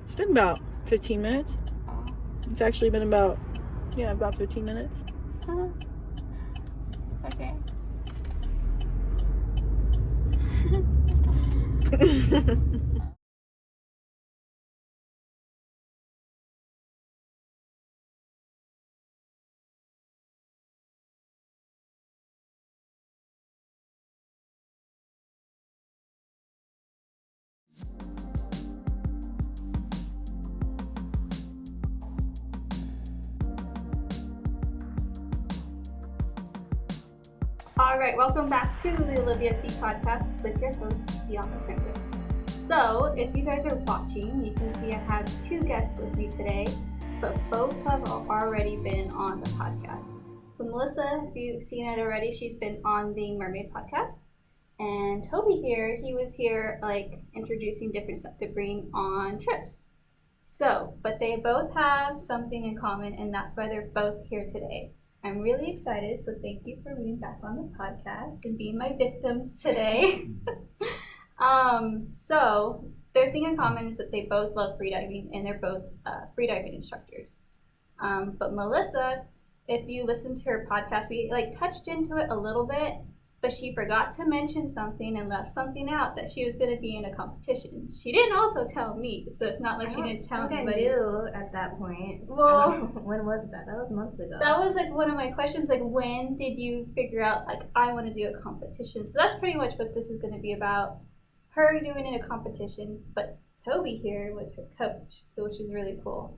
It's been about 15 minutes. It's actually been about 15 minutes. Okay. All right, welcome back to the Olivia C podcast with your host, Bianca Franklin. So, if you guys are watching, you can see I have two guests with me today, but both have already been on the podcast. So, Melissa, if you've seen it already, she's been on the Mermaid podcast. And Toby here, he was here introducing different stuff to bring on trips. So, but they both have something in common, and that's why they're both here today. I'm really excited, so thank you for being back on the podcast and being my victims today. So their thing in common is that they both love freediving, and they're both freediving instructors. But Melissa, if you listen to her podcast, we touched into it a little bit, but she forgot to mention something and left something out, that she was going to be in a competition. She didn't also tell me, so it's not like she didn't tell anybody. I knew at that point. Well, when was that? That was months ago. That was one of my questions. When did you figure out I want to do a competition? So that's pretty much what this is going to be about. Her doing in a competition, but Toby here was her coach, so which is really cool.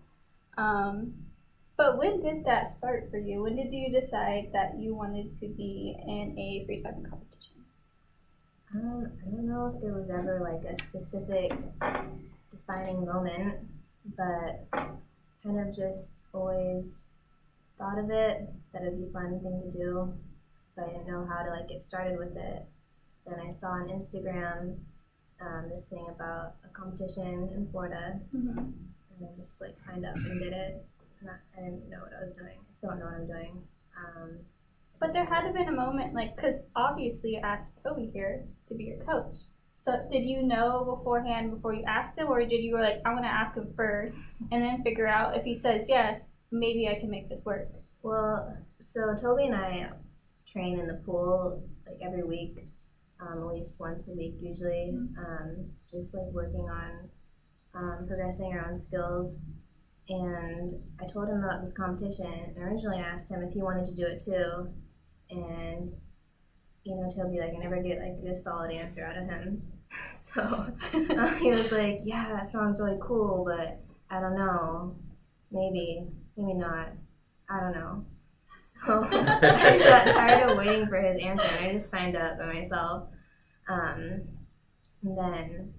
But when did that start for you? When did you decide that you wanted to be in a freediving competition? I don't know if there was ever a specific defining moment, but kind of just always thought of it, that it'd be a fun thing to do, but I didn't know how to get started with it. Then I saw on Instagram this thing about a competition in Florida, and I just signed up and did it. I didn't know what I was doing. I still don't know what I'm doing. But there had to have been a moment, because obviously you asked Toby here to be your coach. So did you know beforehand, before you asked him, or did you were I want to ask him first, and then figure out if he says yes, maybe I can make this work? Well, so Toby and I train in the pool every week, at least once a week usually, just working on progressing our own skills. And I told him about this competition, and originally I asked him if he wanted to do it too, and Toby, I never get a solid answer out of him. So he was like, yeah, that sounds really cool, but I don't know, maybe not, I don't know. So I got tired of waiting for his answer, and I just signed up by myself. And then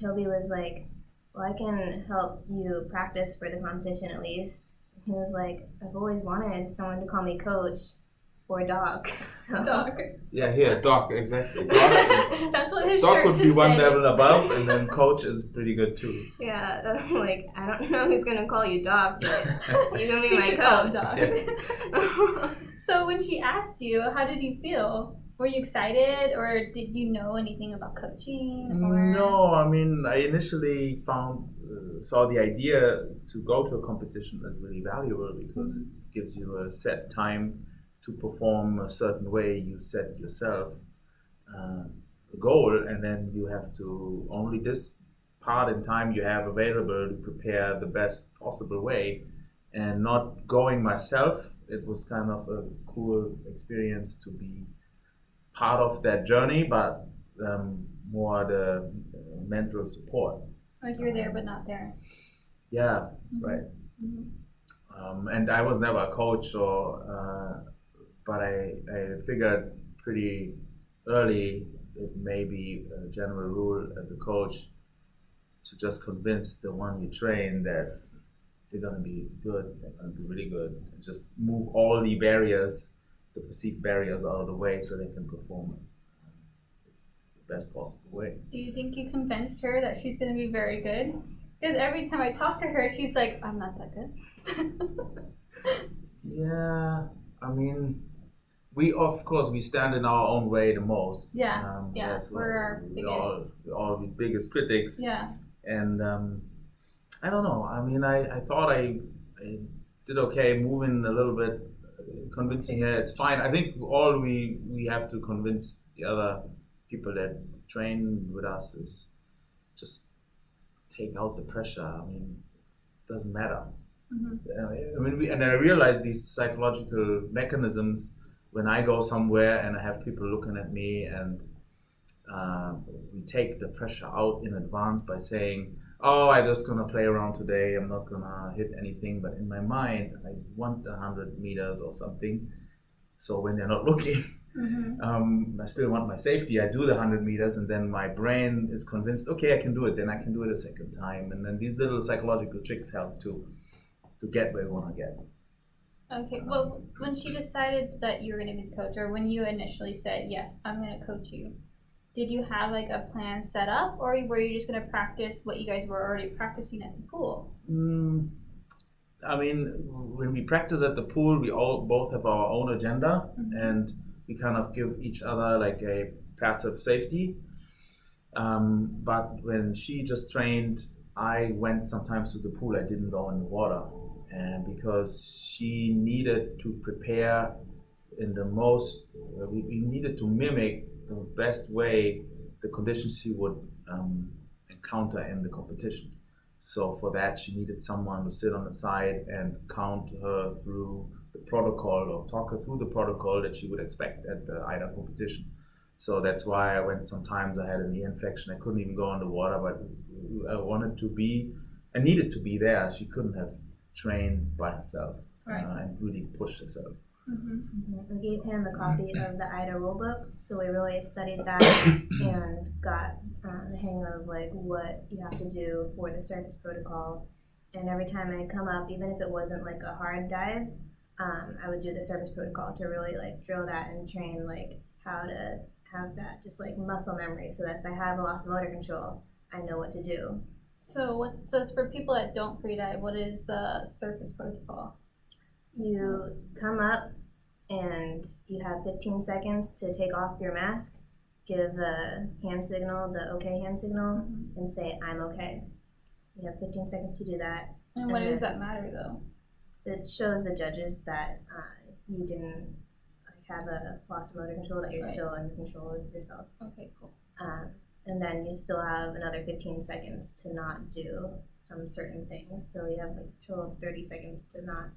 Toby was like, well, I can help you practice for the competition at least. He was like, I've always wanted someone to call me coach or doc. So. Doc. Yeah, here, doc, exactly. Doc, that's what his doc shirt would be one say. level above, and then coach is pretty good too. Yeah, I don't know who's going to call you doc, but you're going to be my coach. So when she asked you, how did you feel? Were you excited, or did you know anything about coaching? Or? No, I initially saw the idea to go to a competition as really valuable, because it gives you a set time to perform a certain way. You set yourself a goal, and then you have to only this part in time you have available to prepare the best possible way. And not going myself, it was kind of a cool experience to be part of that journey, but more the mental support. You're there but not there. Yeah, that's right. And I was never a coach, but I figured pretty early it may be a general rule as a coach to just convince the one you train that they're going to be good, they're going to be really good, and just move all the barriers, the perceived barriers out of the way, so they can perform the best possible way. Do you think you convinced her that she's going to be very good? Because every time I talk to her, she's like, I'm not that good. Yeah, we stand in our own way the most. Yeah, we're our biggest. All the biggest critics. Yeah. And I don't know. I mean, I thought I did okay, moving a little bit, convincing her it's fine. I think all we have to convince the other people that train with us is just take out the pressure. I mean, it doesn't matter. I mean, and I realize these psychological mechanisms when I go somewhere and I have people looking at me, and we take the pressure out in advance by saying, "Oh, I'm just gonna play around today. I'm not gonna hit anything." But in my mind, I want 100 meters or something. So when they're not looking, I still want my safety. I do the 100 meters, and then my brain is convinced, okay, I can do it. Then I can do it a second time, and then these little psychological tricks help to get where we want to get. Okay, well, when she decided that you were going to be the coach, or when you initially said, yes, I'm going to coach you, did you have like a plan set up, or were you just going to practice what you guys were already practicing at the pool? I mean, when we practice at the pool, we all both have our own agenda, and we kind of give each other like a passive safety. But when she just trained, I went sometimes to the pool. I didn't go in the water. And because she needed to prepare in the most, we needed to mimic the best way the conditions she would encounter in the competition. So for that, she needed someone to sit on the side and count her through the protocol, or talk her through the protocol that she would expect at the IDA competition. So that's why I went. Sometimes I had an ear infection. I couldn't even go in the water, but I needed to be there. She couldn't have trained by herself, and really push herself. We gave him a copy of the IDA rulebook, so we really studied that and got the hang of like what you have to do for the surface protocol. And every time I come up, even if it wasn't like a hard dive, I would do the surface protocol to really like drill that and train like how to have that just like muscle memory, so that if I have a loss of motor control, I know what to do. So for people that don't free dive, what is the surface protocol? You come up and you have 15 seconds to take off your mask, give a hand signal, the okay hand signal, and say, I'm okay. You have 15 seconds to do that. And what does that matter though? It shows the judges that you didn't have a loss of motor control, that you're still under control of yourself. Okay, cool. And then you still have another 15 seconds to not do some certain things. So you have like a total of 30 seconds to not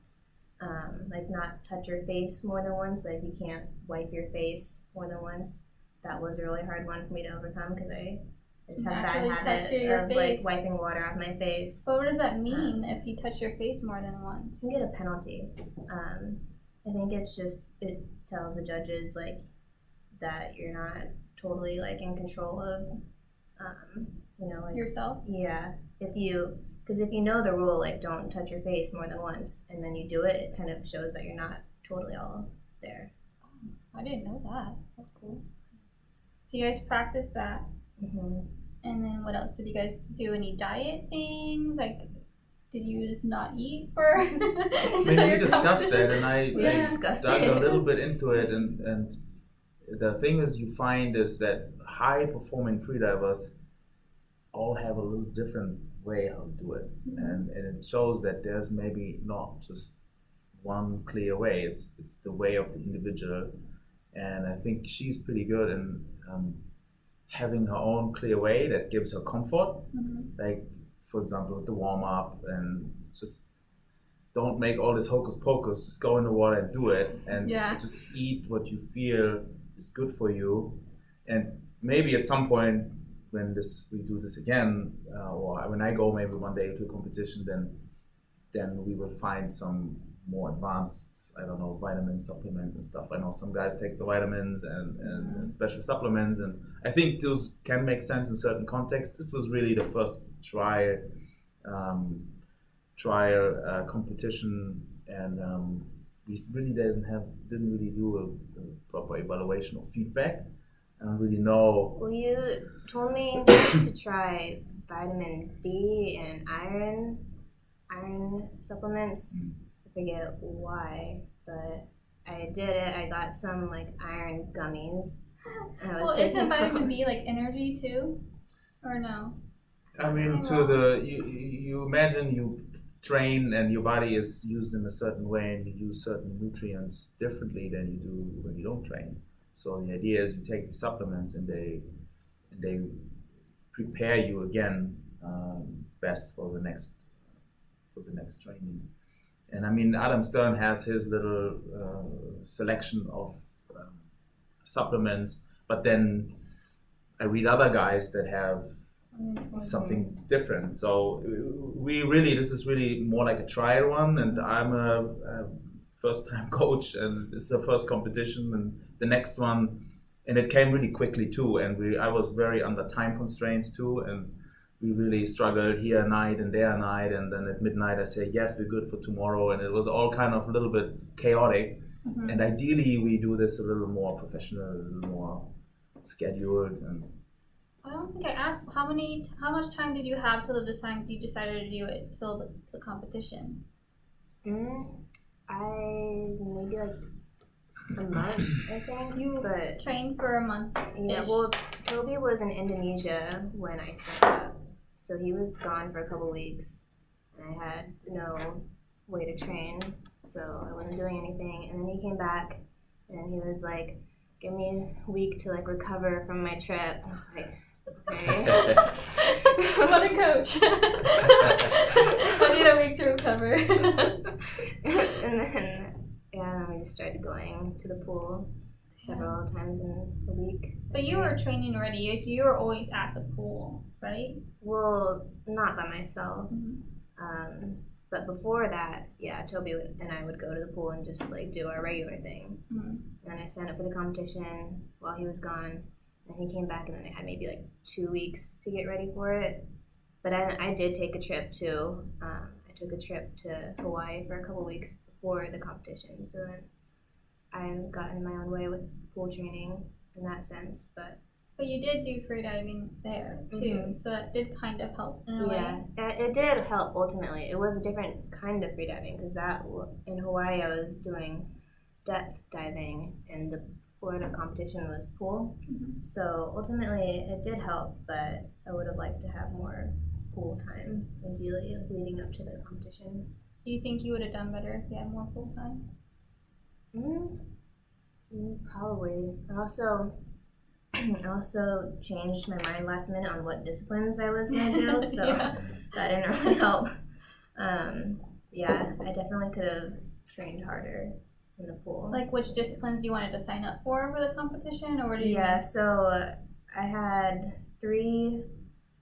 touch your face more than once. Like you can't wipe your face more than once. That was a really hard one for me to overcome because I just have a bad habit of like wiping water off my face. So what does that mean if you touch your face more than once? You get a penalty. I think it's just, it tells the judges like that you're not totally like in control of like yourself. Yeah, because if you know the rule, like don't touch your face more than once, and then you do it, it kind of shows that you're not totally all there. I didn't know that. That's cool. So you guys practice that, and then what else? Did you guys do any diet things? Like, did you just not eat for? I mean, we discussed that, and I dug a little bit into it, and the thing is, you find is that high-performing freedivers all have a little different way how to do it, and it shows that there's maybe not just one clear way. It's the way of the individual, and I think she's pretty good in having her own clear way that gives her comfort. Like, for example, with the warm-up, and just don't make all this hocus pocus. Just go in the water and do it, and just eat what you feel is good for you. And maybe at some point when we do this again, or when I go maybe one day to a competition, then we will find some more advanced, I don't know, vitamin supplements and stuff. I know some guys take the vitamins and special supplements, and I think those can make sense in certain contexts. This was really the first trial competition, and we really didn't really do a proper evaluation or feedback. I don't really know. Well, you told me to try vitamin B and iron supplements. I forget why, but I did it. I got some like iron gummies. Well, isn't vitamin B like energy too, or no? I mean, you imagine you train and your body is used in a certain way and you use certain nutrients differently than you do when you don't train. So the idea is you take the supplements and they prepare you again best for the next training. And I mean, Adam Stern has his little selection of supplements, but then I read other guys that have something different. So this is really more like a trial one, and I'm a first-time coach, and this is the first competition, and the next one, and it came really quickly too. And I was very under time constraints too, and we really struggled here a night and there a night, and then at midnight I say yes, we're good for tomorrow, and it was all kind of a little bit chaotic. Mm-hmm. And ideally, we do this a little more professional, a little more scheduled, and. I don't think I asked how much time did you have till you decided to do it till the competition? I maybe like a month, I think. But trained for a month. Yeah, well, Toby was in Indonesia when I signed up, so he was gone for a couple weeks, and I had no way to train, so I wasn't doing anything. And then he came back, and he was like, "Give me a week to like recover from my trip." I was like, okay. What a coach. I need a week to recover. And then we just started going to the pool several times in a week. But you were training already. Like, you were always at the pool, right? Well, not by myself. Mm-hmm. But before that, yeah, Toby and I would go to the pool and just like do our regular thing. Mm-hmm. And I signed up for the competition while he was gone. And he came back, and then I had maybe like 2 weeks to get ready for it. But I did take a trip too. I took a trip to Hawaii for a couple weeks before the competition. So then I got in my own way with pool training in that sense. But you did do freediving there too, mm-hmm. So that did kind of help in a way. Yeah, it did help ultimately. It was a different kind of freediving because in Hawaii I was doing depth diving, and the Florida competition was pool. Mm-hmm. So ultimately it did help, but I would have liked to have more pool time, ideally, leading up to the competition. Do you think you would have done better if you had more full time? Probably. I also changed my mind last minute on what disciplines I was going to do, so Yeah. that didn't really help. Yeah, I definitely could have trained harder in the pool. Like, which disciplines you wanted to sign up for the competition, or what did you? Yeah, so I had 3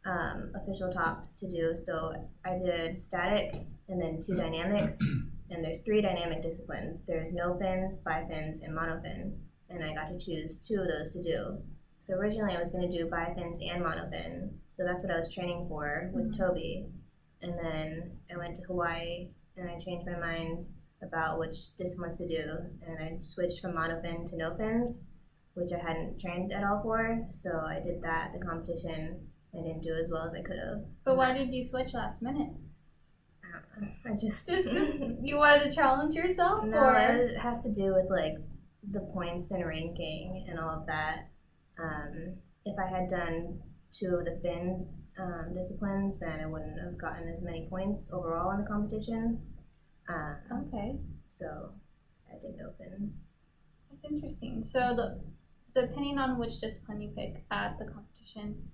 official tops to do. So I did static and then 2 dynamics, and there's 3 dynamic disciplines. There's no fins, bifins, and monofin, and I got to choose 2 of those to do. So originally I was going to do bifins and monofin, so that's what I was training for with Toby. And then I went to Hawaii, and I changed my mind about which disciplines to do, and I switched from monofin to no fins, which I hadn't trained at all for. So I did that at the competition. I didn't do as well as I could have. But why did you switch last minute? I just you wanted to challenge yourself? No, or? it has to do with like the points and ranking and all of that. If I had done 2 of the fin disciplines, then I wouldn't have gotten as many points overall in the competition. Okay. So I did no fins. That's interesting. So depending on which discipline you pick at the competition,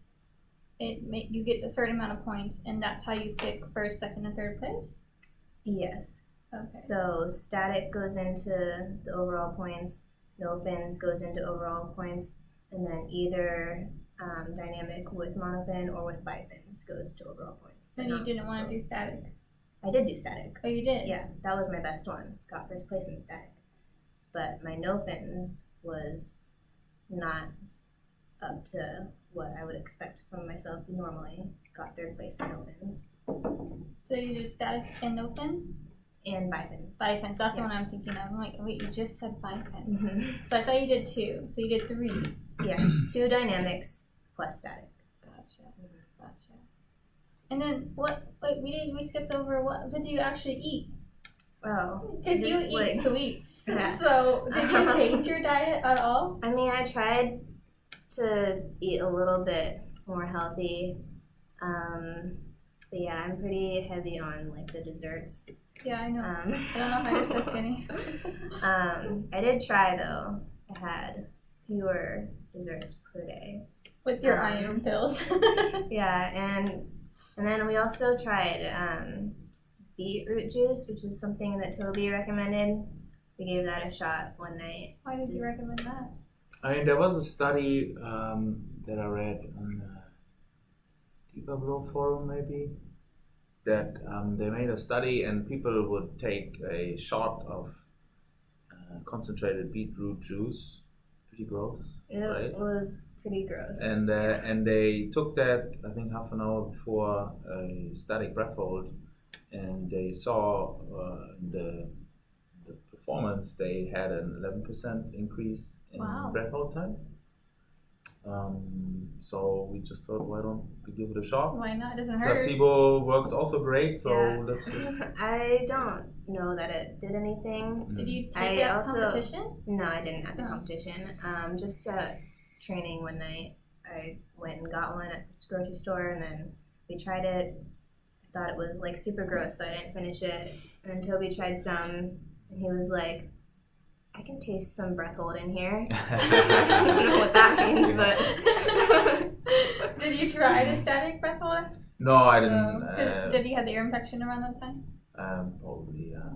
you get a certain amount of points, and that's how you pick first, second, and third place? Yes. Okay. So static goes into the overall points, no fins goes into overall points, and then either dynamic with monofin or with bifins goes to overall points. And you didn't want to do static? I did do static. Oh, you did? Yeah, that was my best one. Got first place in static. But my no fins was not up to what I would expect from myself normally. Got 3rd place in no fins. So you did static and no fins? And bifins. Bifins, that's the one I'm thinking of. I'm like, wait, you just said bifins. Mm-hmm. So I thought you did 2. So you did 3. Yeah, 2 dynamics plus static. Gotcha. And then we skipped over what did you actually eat? Oh. Because you just, eat sweets. Yeah. So did you change your diet at all? I mean, I tried to eat a little bit more healthy. But yeah, I'm pretty heavy on like the desserts. Yeah, I know. Um, I don't know how you're so skinny. I did try though. I had fewer desserts per day. With your iron pills. Yeah, and then we also tried beetroot juice, which was something that Toby recommended. We gave that a shot one night. Why did you recommend that? I mean, there was a study that I read on the Deeper Forum, maybe, that they made a study and people would take a shot of concentrated beetroot juice. Pretty gross, right? It was pretty gross. And they took that, I think, half an hour before a static breath hold, and they saw the performance, they had an 11% increase in breath hold time. So we just thought, why don't we give it a shot? Why not? It doesn't hurt. Placebo works also great, so let's just. I don't know that it did anything. Did you take it at the competition? No, I didn't at the competition. Just training one night. I went and got one at the grocery store, and then we tried it. I thought it was like super gross, so I didn't finish it. And then Toby tried some, and he was like, I can taste some breath hold in here. I don't know what that means, but. Did you try the static breath hold? No, I didn't. Did you have the ear infection around that time? Probably, yeah.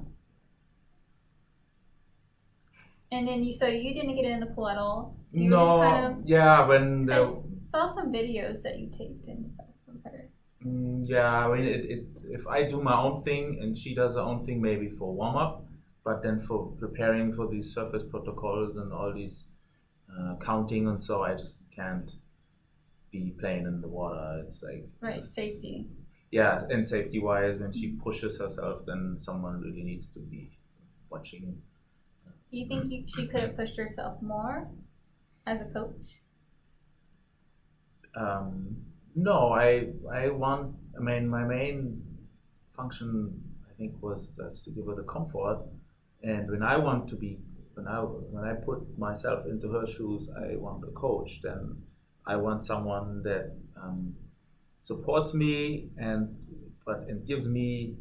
And then you didn't get it in the pool at all? You no, just kind of, yeah, when I saw some videos that you taped and stuff from her. Yeah, I mean, if I do my own thing and she does her own thing, maybe for warm up, but then for preparing for these surface protocols and all these counting and so, I just can't be playing in the water. It's like safety. Yeah, and safety wise, when she pushes herself, then someone really needs to be watching. Do you think she could have pushed herself more as a coach? No, my main function, I think, that's to give her the comfort. And when I put myself into her shoes, I want a coach. Then I want someone that supports me and gives me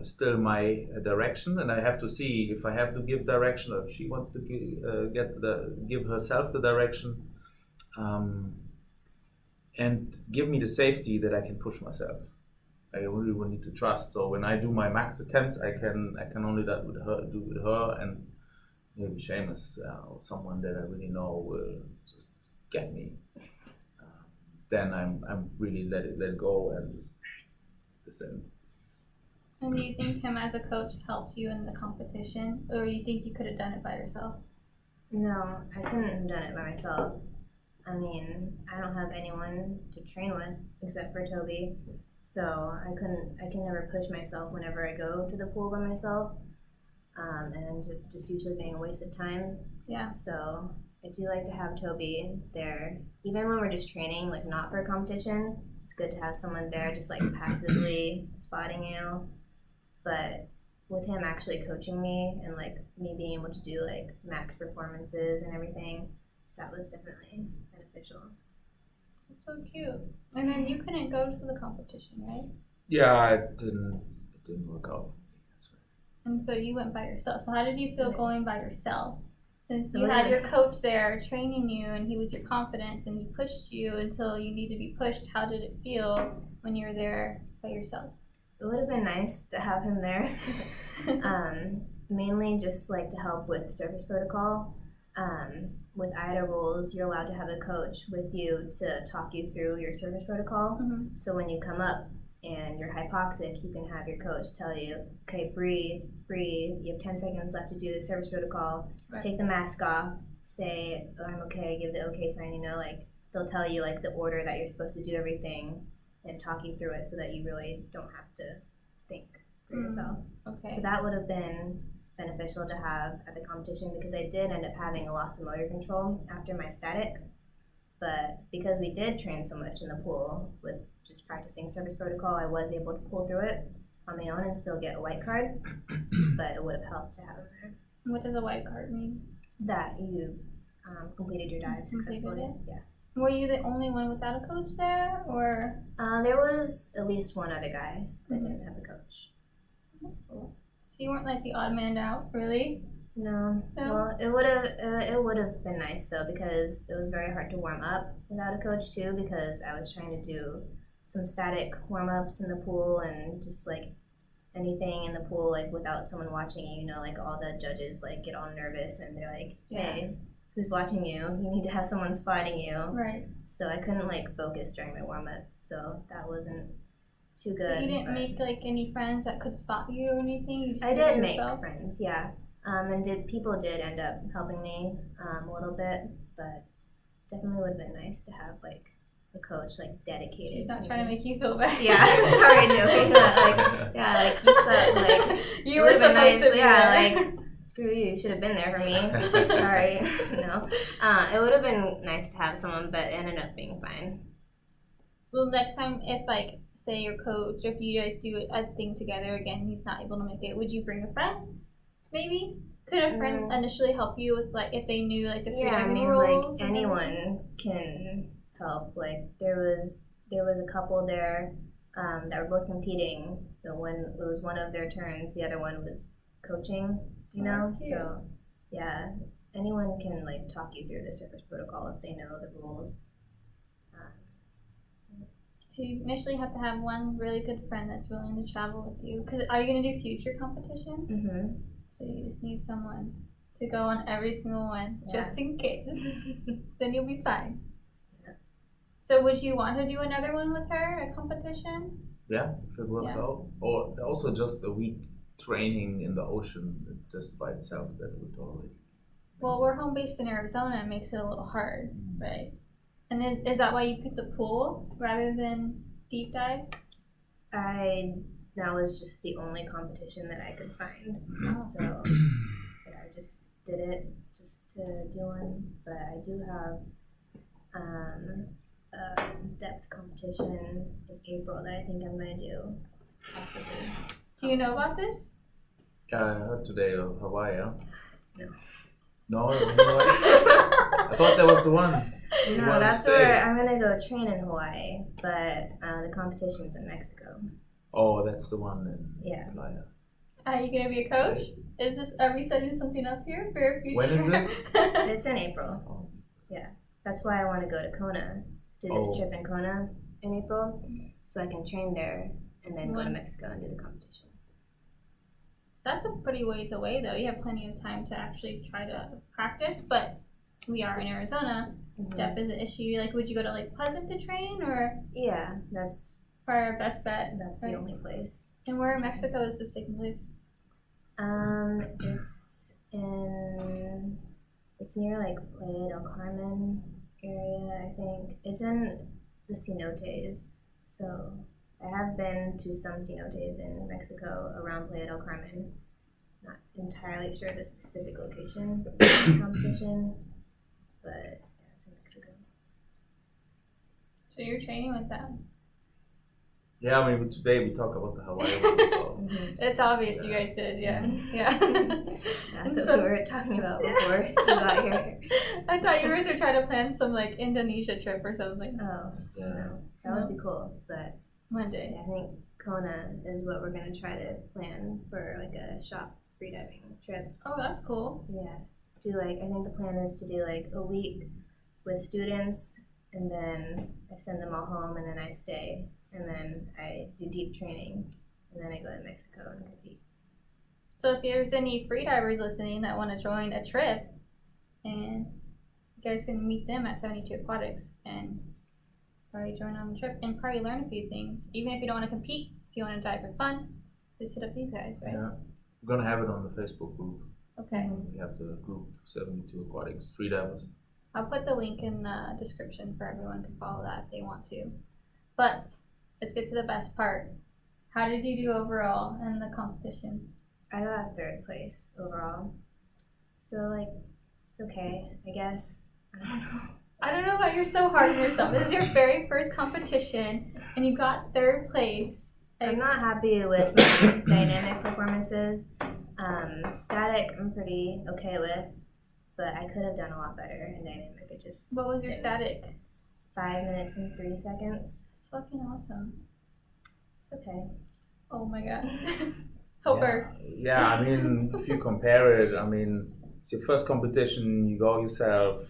still my direction. And I have to see if I have to give direction, or if she wants to give herself the direction. And give me the safety that I can push myself. I really will need to trust. So when I do my max attempts, I can only do with her and maybe Seamus or someone that I really know will just get me. Then I'm really let it go and just end. And do you think him as a coach helped you in the competition, or you think you could have done it by yourself? No, I couldn't have done it by myself. I mean, I don't have anyone to train with except for Toby, so I can never push myself whenever I go to the pool by myself, and just usually being a waste of time. Yeah. So I do like to have Toby there, even when we're just training, like not for a competition. It's good to have someone there, just like passively spotting you, but with him actually coaching me and like me being able to do like max performances and everything, that was definitely beneficial. That's so cute. And then you couldn't go to the competition, right? Yeah, it didn't work out. That's right. And so you went by yourself. So how did you feel going by yourself? Since you had your coach there training you and he was your confidence and he pushed you until you needed to be pushed, how did it feel when you were there by yourself? It would have been nice to have him there. Mainly just like to help with service protocol. With IDA rules, you're allowed to have a coach with you to talk you through your service protocol. Mm-hmm. So when you come up and you're hypoxic, you can have your coach tell you, okay, breathe, you have 10 seconds left to do the service protocol, take the mask off, say, oh, I'm okay, give the okay sign, like they'll tell you like the order that you're supposed to do everything and talk you through it so that you really don't have to think for yourself. Okay. So that would have been beneficial to have at the competition because I did end up having a loss of motor control after my static, but because we did train so much in the pool with just practicing service protocol, I was able to pull through it on my own and still get a white card, but it would have helped to have it there. What does a white card mean? That you completed your dive successfully. Yeah. Were you the only one without a coach there, or? There was at least one other guy that didn't have a coach. That's cool. So you weren't like the odd man out, really? No. Well, it would have been nice though, because it was very hard to warm up without a coach too, because I was trying to do some static warm ups in the pool and just like anything in the pool, like without someone watching you. You know, like all the judges like get all nervous and they're like, "Hey, who's watching you? You need to have someone spotting you." Right. So I couldn't like focus during my warm up, so that wasn't too good. But you didn't make like any friends that could spot you or anything? You just I did it did make yourself? friends, yeah. And people did end up helping me a little bit, but definitely would have been nice to have like a coach like dedicated. She's not to trying me. to make you feel bad. Yeah, I'm sorry, joking. But like you said, like You it were would've been supposed to be yeah, there. like screw you, you should have been there for me. Sorry, no. It would have been nice to have someone, but it ended up being fine. Well, next time, if like, say your coach, if you guys do a thing together again, he's not able to make it, would you bring a friend? Maybe? Could a friend initially help you with like if they knew like the freediving rules? Like anyone can help. Like there was a couple there that were both competing. The one it was one of their turns. The other one was coaching. You know, That's cute. so yeah, anyone can like talk you through the surface protocol if they know the rules. So you initially have to have one really good friend that's willing to travel with you. Because are you going to do future competitions? Mm-hmm. So you just need someone to go on every single one, just in case. Then you'll be fine. Yeah. So would you want to do another one with her, a competition? Yeah, if it works out. Or also just a week training in the ocean just by itself, that would totally. Well, we're home based in Arizona. It makes it a little hard, right? And is that why you picked the pool rather than deep dive? That was just the only competition that I could find. So yeah, I just did it just to do one. But I do have a depth competition in April that I think I'm gonna do, possibly. Do you know about this? Yeah, I heard today of Hawaii. Huh? No. No, I thought that was the one. No, that's where I'm gonna go train in Hawaii, but the competition's in Mexico. Oh, that's the one in Yeah. Playa. Are you gonna be a coach? Are we setting something up here for your future? When is this? It's in April. Oh. Yeah, that's why I want to go to Kona, do this trip in Kona in April, so I can train there and then go to Mexico and do the competition. That's a pretty ways away, though. You have plenty of time to actually try to practice, but we are in Arizona. Mm-hmm. Depth is an issue. Like, would you go to Lake Pleasant to train, or Yeah, that's for our best bet? the only place. And where in Mexico is this taking place? It's near like Playa del Carmen area, I think. It's in the cenotes, so I have been to some cenotes in Mexico around Playa del Carmen. Not entirely sure the specific location of this competition, but yeah, it's in Mexico. So you're training with them. Yeah, I mean, today we talk about the Hawaii one, so. It's obvious you guys did, yeah. That's what we were talking about before you got here. I thought you guys were trying to plan some like Indonesia trip or something. Oh, Yeah. no, that would be cool, but One day. I think Kona is what we're gonna try to plan for like a shop freediving trip. Oh, that's cool. Yeah, I think the plan is to do like a week with students, and then I send them all home, and then I stay, and then I do deep training, and then I go to Mexico and compete. So if there's any freedivers listening that want to join a trip, and you guys can meet them at 72 Aquatics and probably join on the trip and probably learn a few things. Even if you don't want to compete, if you want to dive for fun, just hit up these guys, right? Yeah. We're gonna have it on the Facebook group. Okay. We have the group 72 Aquatics Freedivers. I'll put the link in the description for everyone to follow that if they want to. But let's get to the best part. How did you do overall in the competition? I got third place overall, so like it's okay, I guess. I don't know. I don't know about you're so hard on yourself. This is your very first competition, and you got third place. I'm not happy with my dynamic performances. Static, I'm pretty okay with, but I could have done a lot better in dynamic. It just What was your didn't. static? 5 minutes and 3 seconds. It's fucking awesome. It's okay. Oh my god. Hoper. Yeah, I mean, if you compare it, I mean, it's your first competition, you go yourself,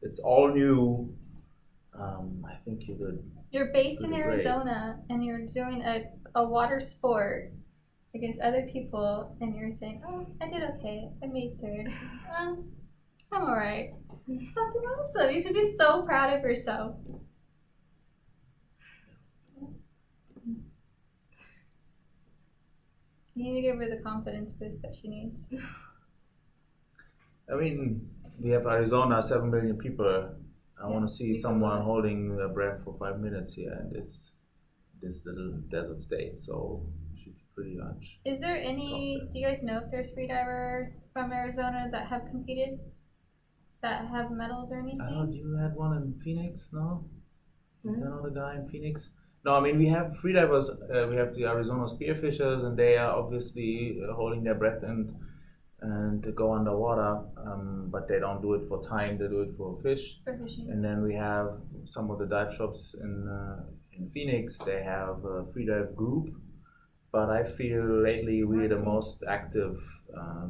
it's all new. I think you did. You're based in Really great. Arizona and you're doing a water sport against other people and you're saying, oh, I did okay. I made third. I'm alright. It's fucking awesome. You should be so proud of yourself. You need to give her the confidence boost that she needs. I mean, we have Arizona, 7 million people. I Yeah, want to see people someone love it. holding their breath for 5 minutes here in this little desert state, so it should be pretty much. Is there any, do you guys know if there's freedivers from Arizona that have competed? That have medals or I anything? heard you had one in Phoenix, no? Is Hmm? there not a guy in Phoenix? No, I mean, we have freedivers, we have the Arizona spearfishers, and they are obviously holding their breath and they go underwater, but they don't do it for time, they do it for fish. For fishing. And then we have some of the dive shops in Phoenix, they have a freedive group, but I feel lately we're the most active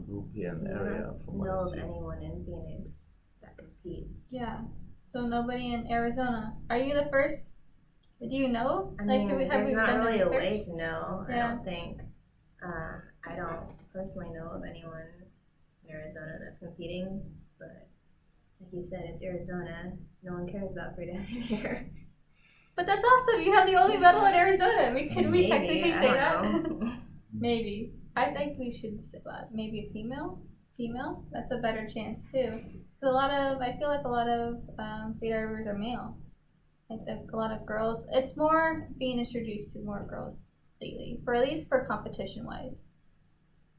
group here in the I area. don't From what know I of see. anyone in Phoenix that competes. Yeah. So nobody in Arizona. Are you the first? Do you know? I mean, there's not done the really a way research? to know. I Yeah. don't think. I don't personally know of anyone in Arizona that's competing, but like you said, it's Arizona. No one cares about freediving here. But that's awesome. You have the only medal in Arizona. Can we Maybe, technically I say don't that? know. Maybe. I think we should say maybe a female. Female. That's a better chance too. So I feel like a lot of freedivers are male. I think a lot of girls. It's more being introduced to more girls lately, for at least for competition wise.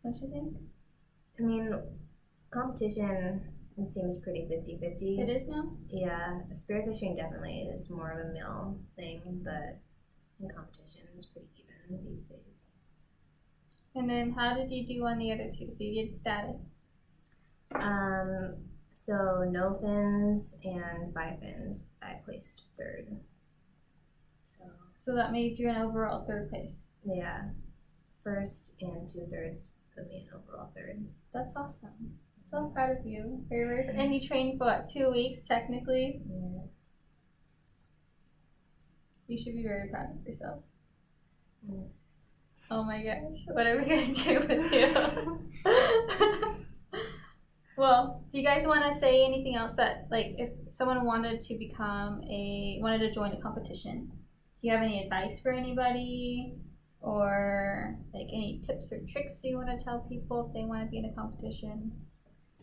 Don't you think? I mean, competition, it seems pretty 50-50. It is now. Yeah, spearfishing definitely is more of a male thing, but in competition, it's pretty even these days. And then how did you do on the other two? So you did static. So no fins and bifins, I placed third. So that made you an overall third place. Yeah, first and 2/3 put me in overall third. That's awesome. I'm so proud of you. Very, very. And you trained for what, 2 weeks technically? Yeah. You should be very proud of yourself. Mm. Oh my gosh, what are we gonna do with you? Well, do you guys want to say anything else that, like, if someone wanted to wanted to join a competition, do you have any advice for anybody, or like any tips or tricks you want to tell people if they want to be in a competition?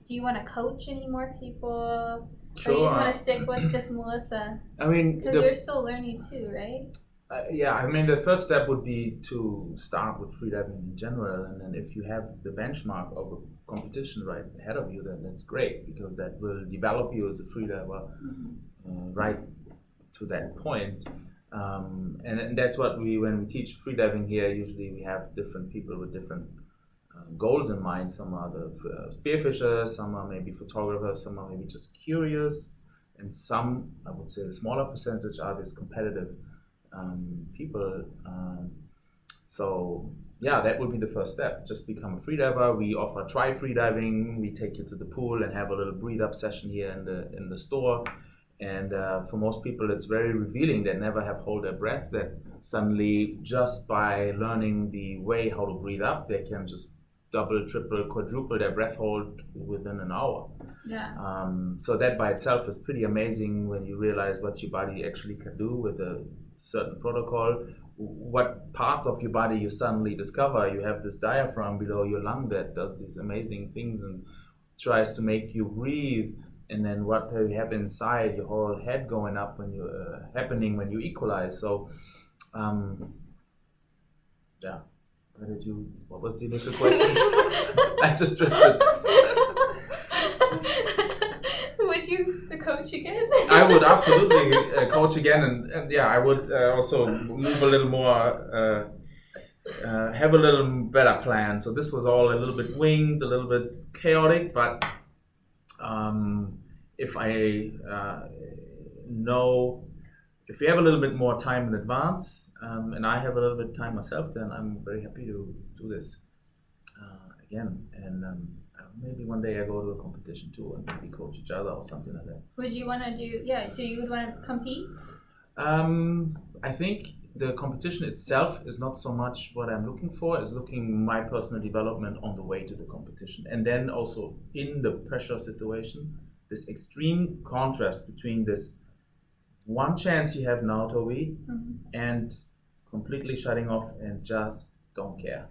Do you want to coach any more people, or you just want to stick with just Melissa? I mean, Because you're still learning too, right? yeah, I mean, the first step would be to start with freediving in general, and then if you have the benchmark of a competition right ahead of you, then that's great, because that will develop you as a freediver right to that point. And that's what when we teach freediving here, usually we have different people with different goals in mind. Some are the spearfishers, some are maybe photographers, some are maybe just curious, and some, I would say a smaller percentage, are these competitive people. So yeah, that would be the first step. Just become a freediver. We offer try freediving. We take you to the pool and have a little breathe up session here in the store. And for most people, it's very revealing. They never have hold their breath. That suddenly, just by learning the way how to breathe up, they can just double, triple, quadruple their breath hold within an hour. Yeah. So that by itself is pretty amazing when you realize what your body actually can do with a certain protocol. What parts of your body you suddenly discover. You have this diaphragm below your lung that does these amazing things and tries to make you breathe. And then what you have inside, your whole head going up when you happening when you equalize. So, yeah. What was the initial question? I just drifted. Would you coach again? I would absolutely coach again, and yeah, I would also move a little more, have a little better plan. So this was all a little bit winged, a little bit chaotic, but if I know if we have a little bit more time in advance, and I have a little bit of time myself, then I'm very happy to do this again. And maybe one day I go to a competition too and maybe coach each other or something like that. Would you want to do, so you would want to compete? I think the competition itself is not so much what I'm looking for, is looking my personal development on the way to the competition. And then also in the pressure situation, this extreme contrast between this one chance you have now, Toby, and completely shutting off and just don't care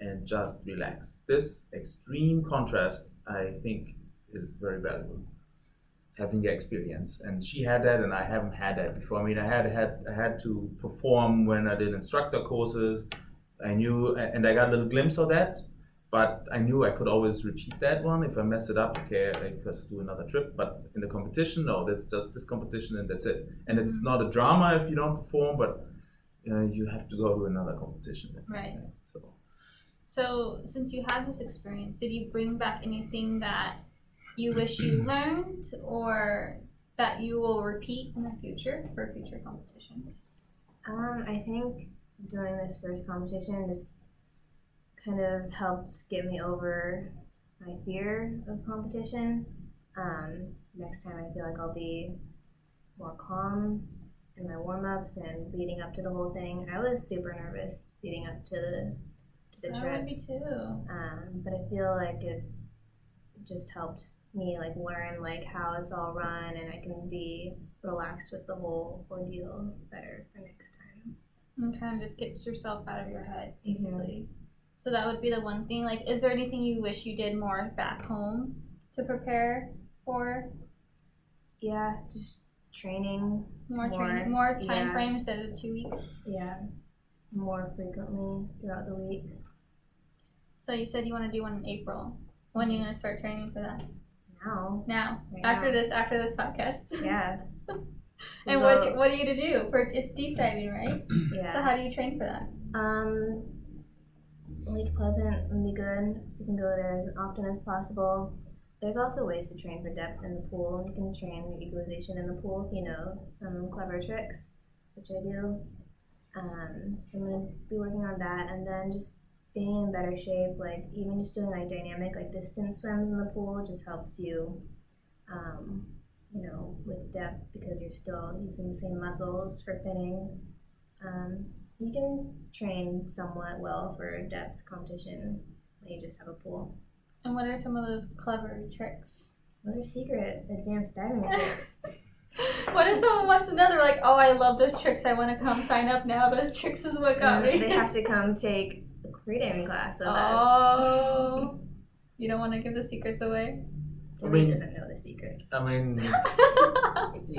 and just relax. This extreme contrast, I think, is very valuable. Having the experience, and she had that, and I haven't had that before. I mean, I had to perform when I did instructor courses. I knew, and I got a little glimpse of that, but I knew I could always repeat that one. If I mess it up, okay, I just do another trip. But in the competition, no, that's just this competition and that's it. And it's not a drama if you don't perform, but you have to go to another competition. Right. So since you had this experience, did you bring back anything that you wish you learned or that you will repeat in the future for future competitions? I think doing this first competition just kind of helped get me over my fear of competition. Next time I feel like I'll be more calm in my warm-ups and leading up to the whole thing. I was super nervous leading up to the trip. Me too. But I feel like it just helped me like learn like how it's all run, and I can be relaxed with the whole ordeal better for next time. And kind of just get yourself out of your head, basically. So that would be the one thing. Like, is there anything you wish you did more back home to prepare for? Yeah, just training. More time frame instead of 2 weeks? Yeah, more frequently throughout the week. So you said you want to do one in April. When are you going to start training for that? Now. Right after this podcast. Yeah. And what are you going to do? It's deep diving, right? Yeah. So how do you train for that? Lake Pleasant would be good. You can go there as often as possible. There's also ways to train for depth in the pool. You can train your equalization in the pool if you know some clever tricks, which I do. So I'm going to be working on that, and then just being in better shape, like even just doing like dynamic like distance swims in the pool just helps you, with depth, because you're still using the same muscles for finning. You can train somewhat well for depth competition when you just have a pool. And what are some of those clever tricks? Those are secret advanced diving tricks. What if someone wants to know? They're like, oh, I love those tricks. I want to come sign up now. Those tricks is what got me. They have to come take a freediving class with us. Oh. You don't want to give the secrets away? He doesn't know the secrets. I mean,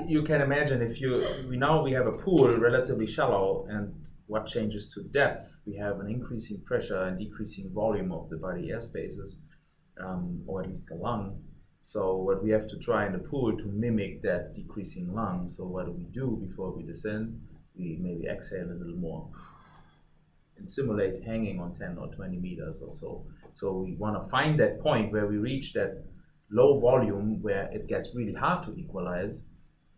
you can imagine if we have a pool relatively shallow, and what changes to depth? We have an increasing pressure and decreasing volume of the body air spaces, or at least the lung. So what we have to try in the pool to mimic that decreasing lung. So what do we do before we descend? We maybe exhale a little more and simulate hanging on 10 or 20 meters or so. So we want to find that point where we reach that low volume where it gets really hard to equalize,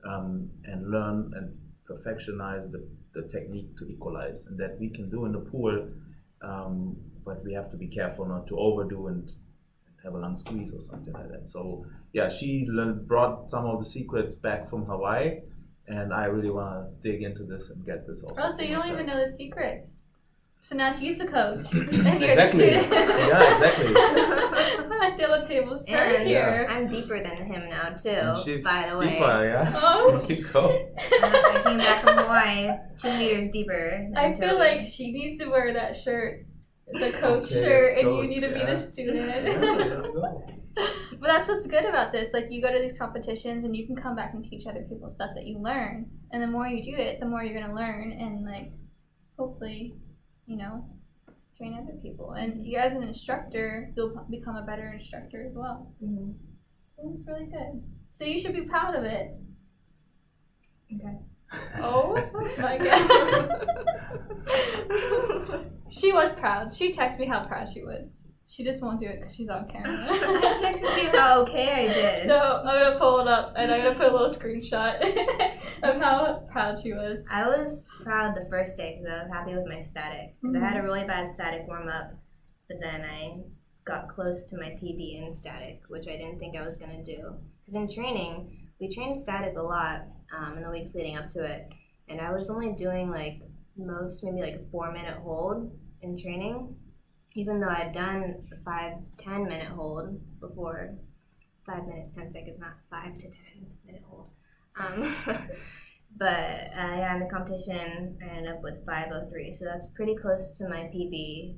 and learn and perfectionize the technique to equalize, and that we can do in the pool, but we have to be careful not to overdo and have a lung squeeze or something like that. So yeah, she brought some of the secrets back from Hawaii, and I really want to dig into this and get this also. Oh, so you don't even know the secrets. So now she's the coach. Exactly. Yeah, exactly. I see all the tables turned here. I'm deeper than him now too. And she's by the way. deeper, yeah. Oh. There you go. I came back from Hawaii 2 meters deeper. I feel like she needs to wear that shirt, the coach shirt, and you need to be the student. Yeah, there you go. But that's what's good about this. Like, you go to these competitions and you can come back and teach other people stuff that you learn. And the more you do it, the more you're gonna learn, and like, hopefully, train other people. And you, as an instructor, you'll become a better instructor as well. Mm-hmm. So it's really good. So you should be proud of it. Okay. Oh my god. She was proud. She texted me how proud she was. She just won't do it because she's on camera. I texted you how okay I did. No, I'm gonna pull it up and I'm gonna put a little screenshot. of how proud she was. I was proud the first day because I was happy with my static. Because I had a really bad static warm up, but then I got close to my PB in static, which I didn't think I was going to do. Because in training, we trained static a lot in the weeks leading up to it. And I was only doing like maybe like a 4-minute hold in training, even though I'd done a 5-10 minute hold before. 5 minutes, 10 seconds, not 5 to 10 minute hold. But yeah, in the competition, I ended up with 5:03, so that's pretty close to my PB.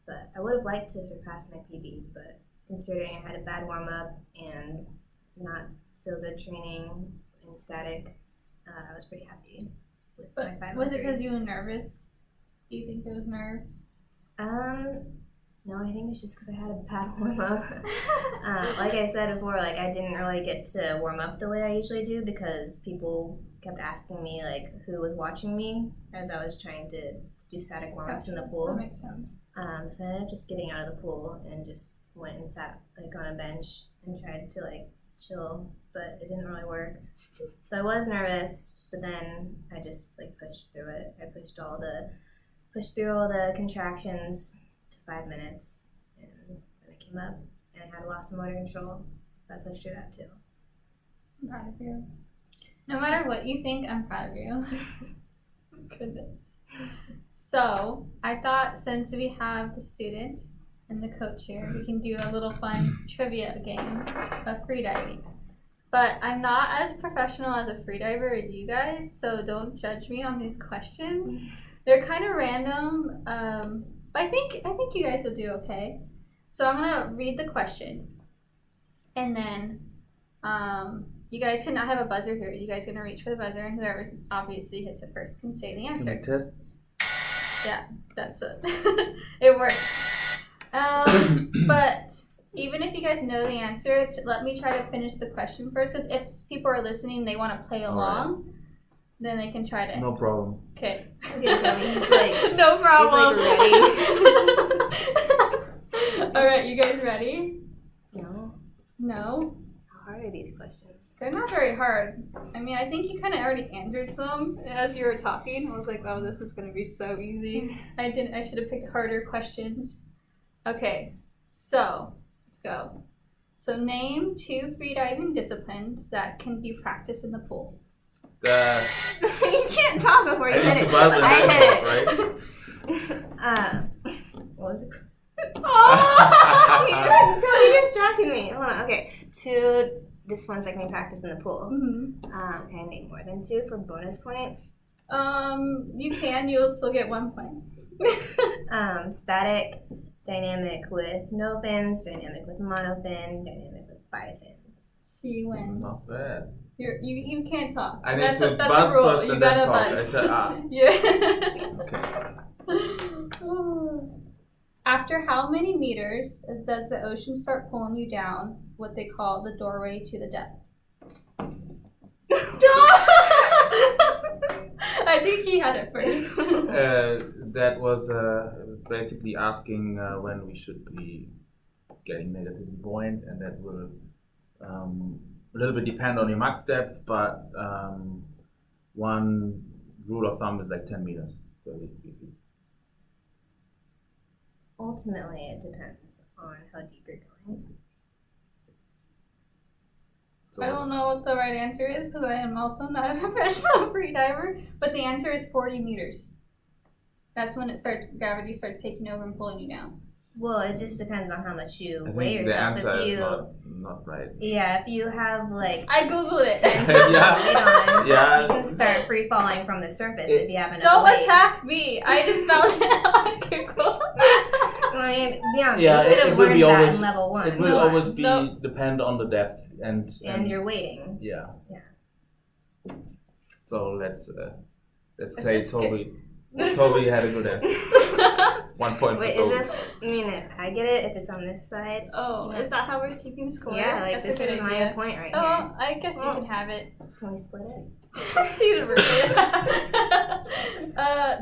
But I would have liked to surpass my PB, but considering I had a bad warm up and not so good training in static, I was pretty happy with my 5:03. Was it because you were nervous? Do you think it was nerves? No, I think it's just because I had a bad warm up. Like I said before, like I didn't really get to warm up the way I usually do because people kept asking me like who was watching me as I was trying to do static warm ups in the pool. That makes sense. So I ended up just getting out of the pool and just went and sat like on a bench and tried to like chill, but it didn't really work. So I was nervous, but then I just like pushed through it. I pushed through all the contractions. 5 minutes, and then I came up and I had lost some motor control, but I pushed through that too. I'm proud of you. No matter what you think, I'm proud of you. Goodness. So I thought since we have the student and the coach here, we can do a little fun trivia game of freediving. But I'm not as professional as a freediver as you guys, so don't judge me on these questions. They're kind of random. But I think you guys will do okay. So I'm gonna read the question, and then you guys can. I have a buzzer here. You guys gonna reach for the buzzer, and whoever obviously hits it first can say the answer. Can we test? Yeah, that's it. It works. But even if you guys know the answer, let me try to finish the question first. Because if people are listening, they want to play along. Then they can try to. No problem. Okay. Okay, Toby, he's like, no problem. He's like ready. All right, you guys ready? No. No. How hard are these questions? They're not very hard. I mean, I think you kind of already answered some as you were talking. I was like, oh, this is going to be so easy. I should have picked harder questions. Okay, so let's go. So name 2 freediving disciplines that can be practiced in the pool. You can't talk before you hit it. I hit it. What was it? Oh! Toby distracted me. Hold on. Okay, 2 disciplines that can be practiced in the pool. Mm-hmm. Can I name more than 2 for bonus points? You can. You'll still get 1 point. Static, dynamic with no fins, dynamic with monofin, dynamic with bipins. She wins. Not bad. You can't talk. I need that's to that's buzz a rule. first You and then gotta talk. buzz. I said, Yeah. Okay. After how many meters does the ocean start pulling you down? What they call the doorway to the depth. I think he had it first. That was basically asking when we should be getting negatively buoyant, and that will a little bit depend on your max depth, but one rule of thumb is like 10 meters. 30 feet. Ultimately, it depends on how deep you're going. So I don't know what the right answer is because I am also not a professional freediver, but the answer is 40 meters. That's when gravity starts taking over and pulling you down. Well, it just depends on how much you I weigh think yourself. the answer If is you, not right. yeah, if you have like I googled it. 10 pounds Yeah. weight on, Yeah. you can start free falling from the surface if you have enough Don't weight. attack me. I just found it out on Google. I mean, Bianca, Yeah, you should it have will learned be that always- in level 1. It will No, always be no. depend on the depth and your weighting. yeah. Yeah. So let's It's say just Toby had a good answer. 1 point Wait, for Toby. is this? I mean, I get it if it's on this side. Oh, is that how we're keeping score? Yeah, like That's this a good is my idea. point right Oh, here. well, I guess you Well. can have it. Can we split it?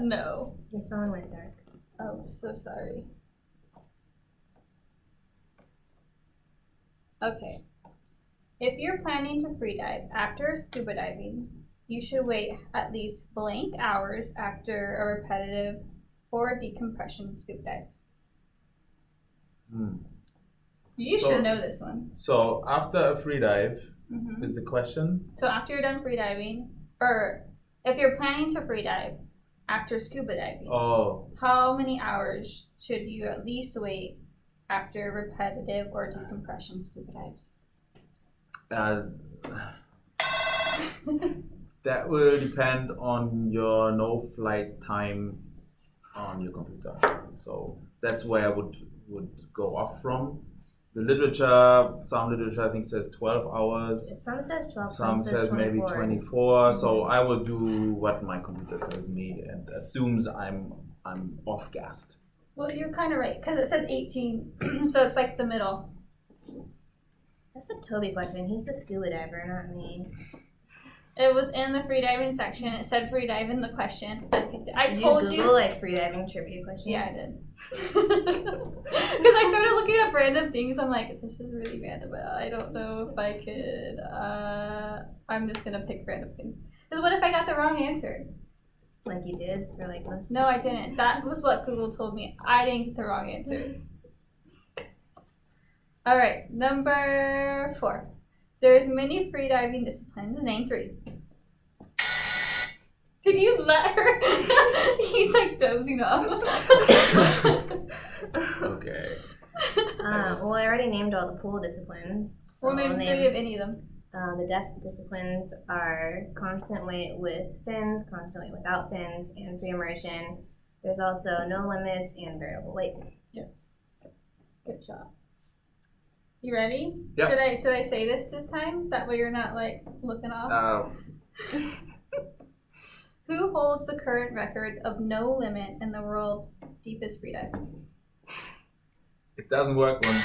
No. Your phone went dark. Oh, so sorry. Okay. If you're planning to free dive after scuba diving, you should wait at least blank hours after a repetitive or decompression scuba dives. You should know this one. So after a free dive Mm-hmm. is the question. So after you're done free diving, or if you're planning to free dive after scuba diving, how many hours should you at least wait after repetitive or decompression scuba dives? That will depend on your no flight time on your computer. So that's where I would go off from. The literature, some literature I think says 12 hours. Some says 12, some says 24. maybe 24. So I will do what my computer tells me and assumes I'm off gassed. Well, you're kind of right, because it says 18, so it's like the middle. That's a Toby question. He's the scuba diver, not me. It was in the freediving section. It said freedive in the question. I Did told you Google like freediving trivia questions? Yeah, I did. Because I started looking up random things. I'm like, this is really random, but I don't know if I could. I'm just gonna pick random things. Because what if I got the wrong answer? Like you did for like most. No, I didn't. That was what Google told me. I didn't get the wrong answer. All right, number 4. There's many freediving disciplines. Name 3. Did you let her? He's like dozing off. Okay. Well, I already named all the pool disciplines. So We'll name 3 of any of them. The depth disciplines are constant weight with fins, constant weight without fins, and free immersion. There's also no limits and variable weight. Yes. Good job. You ready? Yeah. Should I say this time? That way you're not like looking off. Who holds the current record of no limit in the world's deepest freedive? It doesn't work when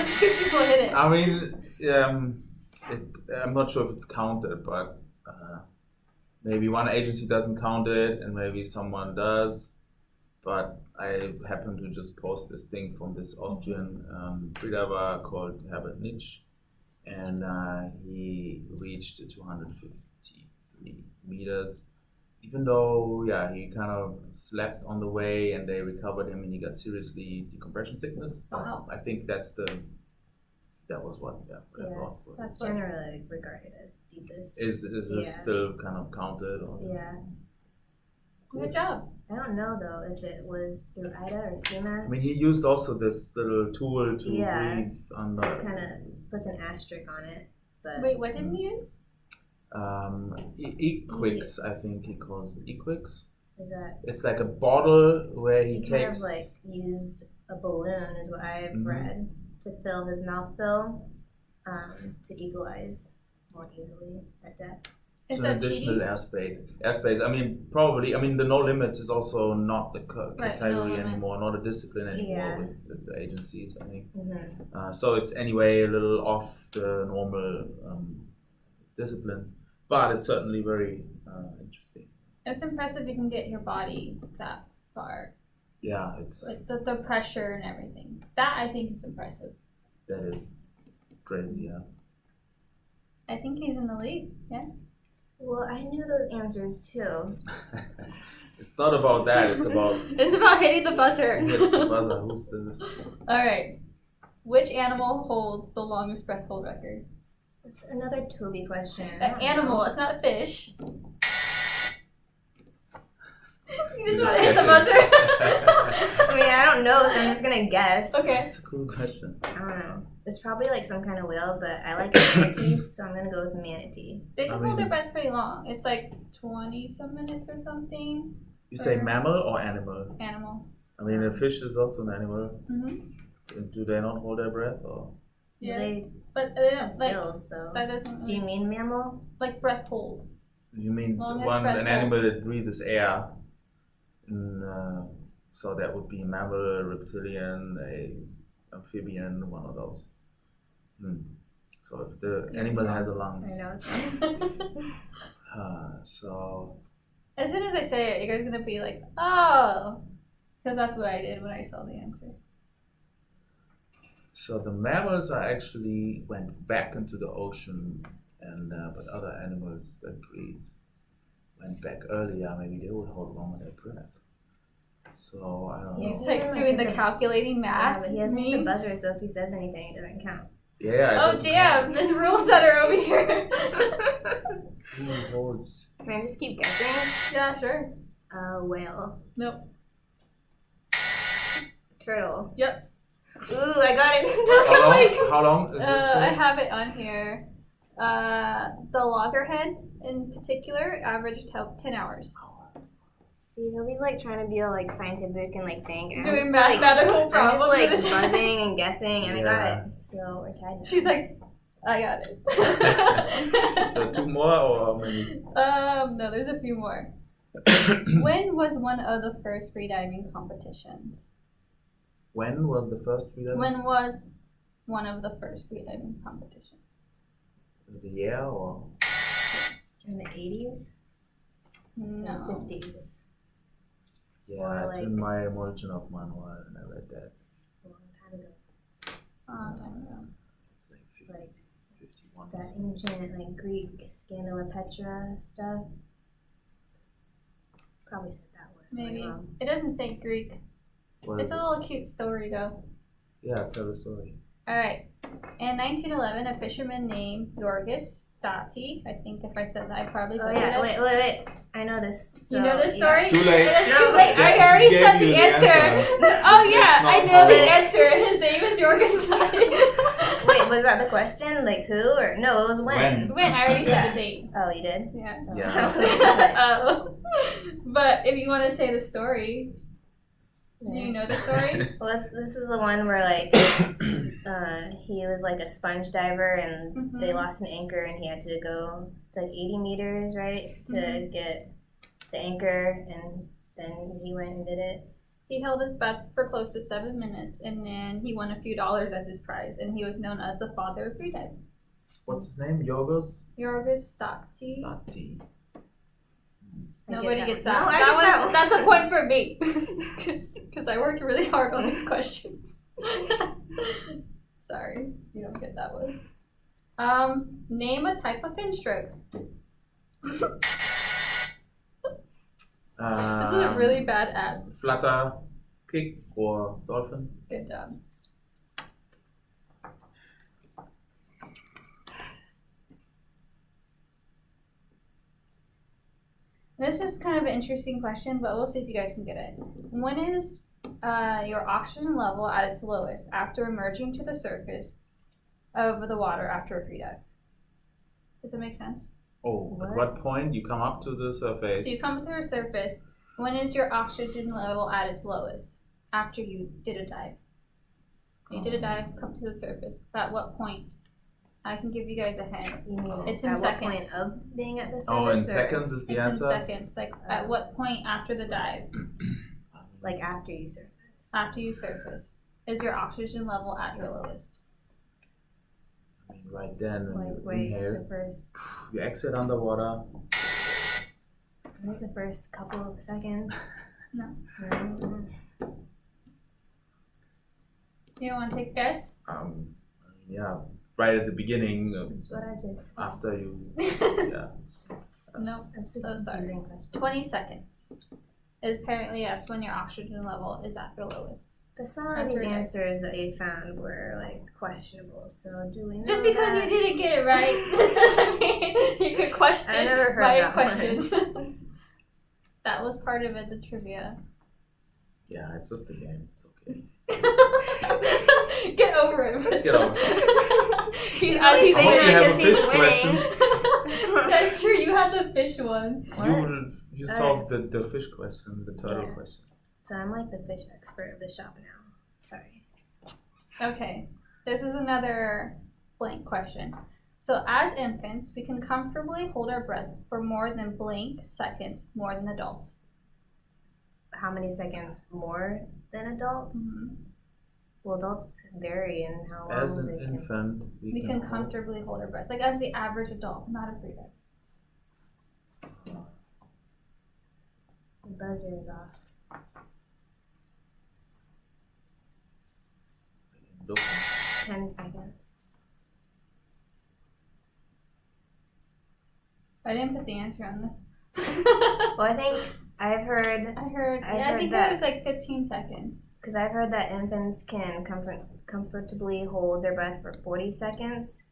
2 people hit it. I mean, I'm not sure if it's counted, but maybe one agency doesn't count it, and maybe someone does. But I happen to just post this thing from this Austrian freediver called Herbert Nitsch, and he reached 253 meters. Even though, he kind of slept on the way, and they recovered him, and he got seriously decompression sickness. Wow. I think that was what I thought. That's generally regarded as deepest. Is this still kind of counted? Or? Yeah. Good job. I don't know though if it was through IDA or CMAS. I mean, he used also this little tool to breathe under. It kind of puts an asterisk on it. But Wait, what did he use? Equix, I think he calls it Equix. Is that? It's like a bottle where he takes. Kind of like used a balloon, is what I've read, to fill his mouth fill, to equalize more easily at depth. Is an that additional cheating? airspace. I mean, probably. I mean, the no limits is also not the category limit. anymore, not a discipline anymore with the agencies. I think. Mm-hmm. So it's anyway a little off the normal disciplines, but it's certainly very interesting. It's impressive you can get your body that far. Yeah, it's like the pressure and everything. That I think is impressive. That is crazy. Yeah. I think he's in the lead. Yeah. Well, I knew those answers too. It's not about that. It's about hitting the buzzer. Who hits the buzzer? Who's this? All right. Which animal holds the longest breath hold record? It's another Toby question. An animal. It's not a fish. You just want to hit the guessing. buzzer. I mean, I don't know, so I'm just gonna guess. Okay. It's a cool question. I don't know. It's probably like some kind of whale, but I like manatees, so I'm gonna go with manatee. They can hold their breath pretty long. It's like 20-some minutes or something. You say mammal or animal? Animal. I mean, a fish is also an animal. Mm-hmm. Do they not hold their breath? Or? Yeah. They But they don't like gills though. that doesn't. Do you mean mammal? Like breath hold? You mean Longest breath an animal that breathes air? So that would be a mammal, a reptilian, a amphibian, one of those. So if the animal has a lung. I know it's fine. So. As soon as I say it, you guys are gonna be like, oh, because that's what I did when I saw the answer. So the mammals are actually went back into the ocean, and but other animals that breathe went back earlier. Maybe they would hold longer their breath. So I don't Yes. He's know. like doing the calculating Yeah, math. but he hasn't hit the meme. buzzer, so if he says anything, it doesn't count. Yeah. it Oh doesn't damn, count. Miss Rule Setter over here. Who holds? Can I just keep guessing? Yeah, sure. Whale. Nope. Turtle. Yep. Ooh, I got it. How long is it? I have it on here. The loggerhead in particular averaged 10 hours. See, Toby's like trying to be all like scientific and like think. And I'm Doing just, like, medical I'm just problems. like with his- buzzing and guessing, and I got Yeah. it. So we're tied. now. She's like, I got it. So 2 more or how many? No, there's a few more. When was one of the first freediving competitions? When was the first freedom? When was one of the first freediving competitions? The year or? In the 80s? No. 50s. Yeah, Or it's like- in my margin of manual, and I read that. A long time ago. Oh, I don't know. It's like 50, Like 51. that ancient like Greek Scandala Petra stuff. Probably said that word. Maybe. Like, wrong. It doesn't say Greek. What It's is a it? little cute story though. Yeah, tell the story. Alright. In 1911, a fisherman named Yorgos Stati, I think if I said that, I probably Oh butchered yeah, it. wait. I know this. So, You know this yeah. story? It's too late. It's No, too late. that- I already he said gave the you the answer. answer. Oh yeah, That's I not know how the it- answer. His name is Yorgos Stati. Wait, was that the question? Like who or no? It was when. When? I already said Yeah. the date. Oh, you did. Yeah. Oh. Yeah. Oh. But if you want to say the story, do you know the story? Well, this is the one where like he was like a sponge diver and they Mhm. lost an anchor and he had to go to like 80 meters, right, to Mhm. get the anchor, and then he went and did it. He held his breath for close to 7 minutes, and then he won a few dollars as his prize, and he was known as the father of freediving. What's his name? Yorgos Yorgos Stati. Stati. I Nobody get gets that. that. No, I That get was, that one. That's a point for me. Because I worked really hard on these questions. Sorry, you don't get that one. Name a type of fin stroke. This is a really bad ad. Flutter, kick, or dolphin? Good job. This is kind of an interesting question, but we'll see if you guys can get it. When is your oxygen level at its lowest after emerging to the surface of the water after a free dive? Does that make sense? Oh, at What? what point you come up to the surface? So you come to the surface. When is your oxygen level at its lowest after you did a dive? You did a dive, come to the surface. At what point? I can give you guys a hint. You mean It's in at what point seconds. of being at the surface? Oh, in or, seconds is the It's answer? in seconds. Like at what point after the dive, Like after you surface. after you surface, is your oxygen level at your lowest? I mean, right then, when Like you right inhale, the first, you exit underwater. like the first couple of seconds. No. No. You want to take a guess? Yeah, right at the beginning, That's what I just. after you, yeah. No. I'm So sorry. confusing question. 20 seconds. Is apparently that's when your oxygen level is at your lowest. But some of After these a dive. answers that you found were like questionable. So do we know Just because that? you didn't get it right doesn't mean you could question I never heard my that one. questions. That was part of it, the trivia. Yeah, it's just a game. It's okay. Get over it. Get over He's As he's only I hope saying you that have a 'cause he's fish question. winning. That's true. You had the fish one. You solved the fish question, the turtle Yeah. question. So I'm like the fish expert of the shop now. Sorry. Okay. This is another blank question. So as infants, we can comfortably hold our breath for more than blank seconds more than adults. How many seconds more than adults? Mm-hmm. Well, adults vary in how long As an they can. infant, We can comfortably hold our breath, like as the average adult, not a free dive. The buzzer is off. Looking. 10 seconds. I didn't put the answer on this. Well, I think I've heard, I think that it was like 15 seconds. because I've heard that infants can comfortably hold their breath for 40 seconds,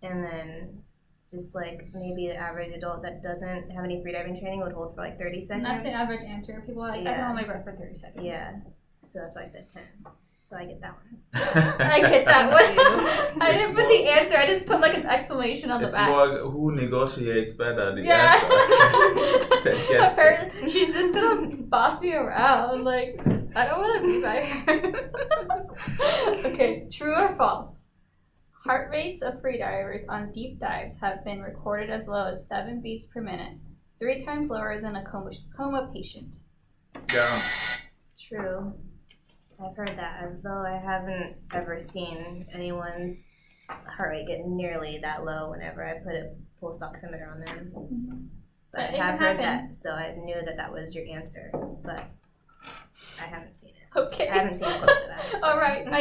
and then just like maybe the average adult that doesn't have any freediving training would hold for like 30 And seconds. that's the average answer. People are like, I can hold my breath for 30 seconds. Yeah, so that's why I said 10. So I get that one. I get that one. I didn't put the answer. I just put like an exclamation on the It's back. more who negotiates better. The Yeah. answer. Guess Apparently, she's just gonna boss me around. Like, I don't want to be by her. Okay, true or false? Heart rates of freedivers on deep dives have been recorded as low as 7 beats per minute, 3 times lower than a coma patient. Yeah. True. I've heard that, although I haven't ever seen anyone's heart rate get nearly that low whenever I put a pulse oximeter on them. But I But it have can heard happen. that, so I knew that was your answer, but I haven't seen it. Okay. I haven't seen it close to that. So. All right, you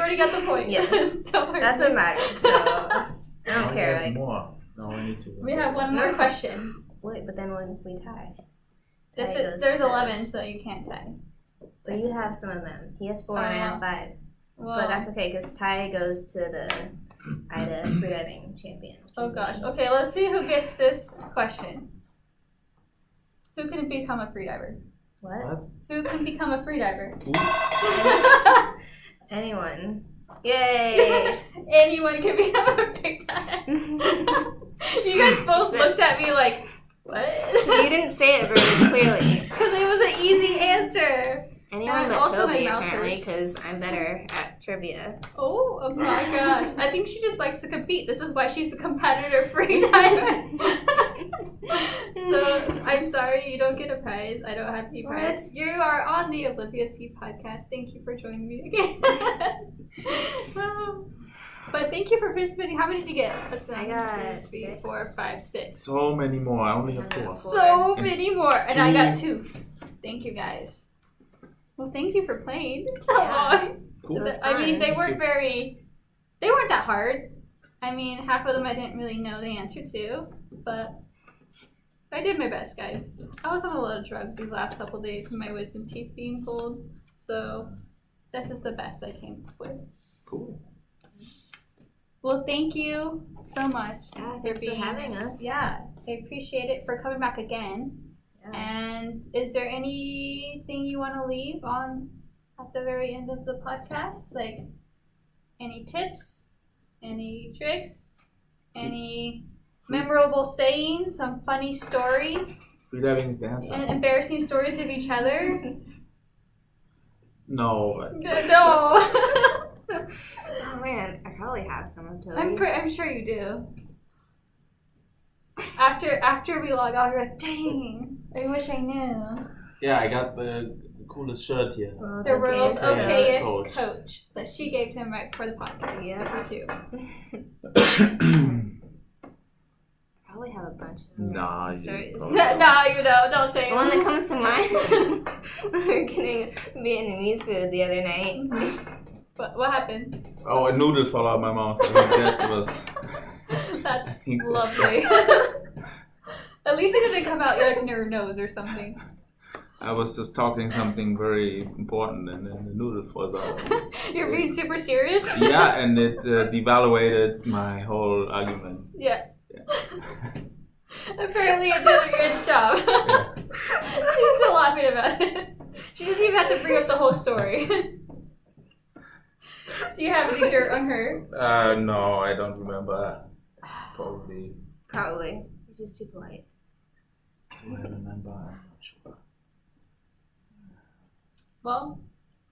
already got the point. Yes. Don't worry. That's what matters, so I Now don't we care. have Like, more. No, I need to. We have one more question. wait, but then when we tie. There's Tie goes 11, seven. so you can't tie. But you have some of them. He has 4 and I have 5. Well, But that's okay, because Ty goes to the IDA freediving champion. which oh is gosh. me. Okay, let's see who gets this question. Who can become a freediver? What? What? Who can become a freediver? Anyone. Yay! Anyone can become a freediver. You guys both looked at me like, what? You didn't say it very clearly. Because it was an easy answer. Anyone And but also my Toby, mouth apparently, hurts. because I'm better at trivia. Oh my gosh. I think she just likes to compete. This is why she's a competitor freediver. So I'm sorry you don't get a prize. I don't have any prize. You are on the Olivia C podcast. Thank you for joining me again. But thank you for participating. How many did you get? That's I got 2, 3, 6. 4, 5, 6. So many more. I only have 4. So And many more. And can I got we- 2. Thank you guys. Well, thank you for playing. Yeah. Cool. It was I mean, fun. they weren't that hard. I mean, half of them I didn't really know the answer to, but I did my best, guys. I was on a lot of drugs these last couple days with my wisdom teeth being pulled, so this is the best I came up with. Cool. Well, thank you so much. Yeah, thanks for having us. Yeah, I appreciate it for coming back again. Yeah. And is there anything you want to leave on at the very end of the podcast? Like any tips, any tricks, any memorable sayings, some funny stories, Freediving is the answer. and embarrassing stories of each other? No. No. Oh man, I probably have some of Toby. I'm sure you do. After we log off, you're like, dang, I wish I knew. Yeah, I got the coolest shirt here. Well, The world's so- okay. okayest coach that she gave to him right before the podcast. Yeah. Super cute. Probably have a bunch of Nah, embarrassing you stories. probably No, you don't say The one that it. comes to mind we were getting Vietnamese food the other night. What happened? Oh, a noodle fell out of my mouth. That was. That's I think that's- lovely. At least it didn't come out like in your nose or something. I was just talking something very important, and then the noodle falls out. You're being super serious? Yeah, and it devaluated my whole argument. Yeah. Apparently it did its job. Yeah. She's still laughing about it. She doesn't even have to bring up the whole story. Do you have any dirt on her? No, I don't remember. Probably. Probably. He's just too polite. Do I remember? I'm not sure. Well,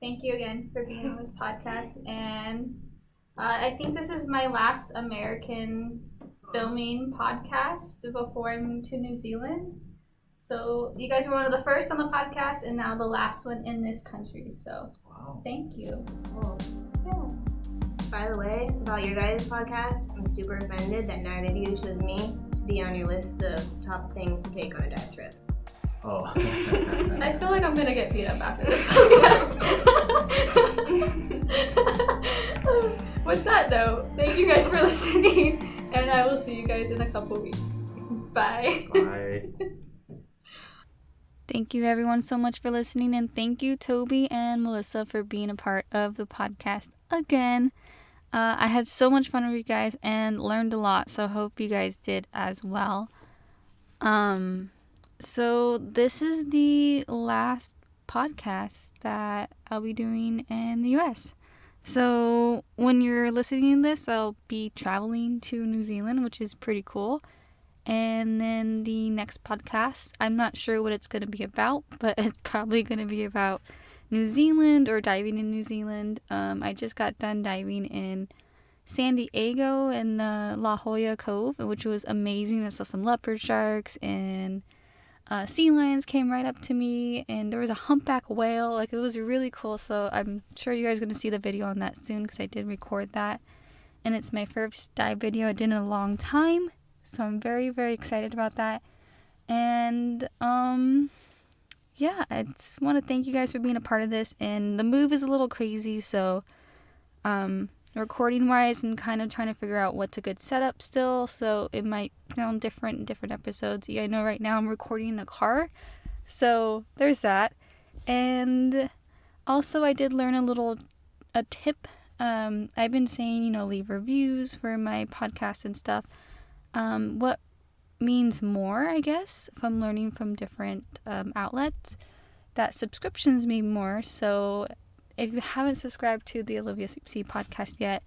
thank you again for being on this podcast. And I think this is my last American filming podcast before I moved to New Zealand. So you guys were one of the first on the podcast and now the last one in this country. So Wow. thank you. Oh. Yeah. By the way, about your guys' podcast, I'm super offended that neither of you chose me to be on your list of top things to take on a dive trip. Oh. I feel like I'm gonna get beat up after this podcast. With that note, thank you guys for listening, and I will see you guys in a couple weeks. Bye. Bye. Thank you everyone so much for listening, and thank you Toby and Melissa for being a part of the podcast again. I had so much fun with you guys and learned a lot, so hope you guys did as well. So this is the last podcast that I'll be doing in the US. So when you're listening to this, I'll be traveling to New Zealand, which is pretty cool. And then the next podcast, I'm not sure what it's going to be about, but it's probably going to be about New Zealand or diving in New Zealand. I just got done diving in San Diego in the La Jolla Cove, which was amazing. I saw some leopard sharks, and sea lions came right up to me, and there was a humpback whale. Like, it was really cool. So I'm sure you guys are going to see the video on that soon, because I did record that, and it's my first dive video I did in a long time. So I'm very, very excited about that. And, yeah, I just want to thank you guys for being a part of this. And the move is a little crazy, so, recording-wise, and kind of trying to figure out what's a good setup still. So it might sound different in different episodes. Yeah, I know right now I'm recording in a car. So there's that. And also I did learn a tip. I've been saying, leave reviews for my podcast and stuff. What means more, I guess, if I'm learning from different outlets, that subscriptions mean more. So if you haven't subscribed to the Olivia C podcast yet,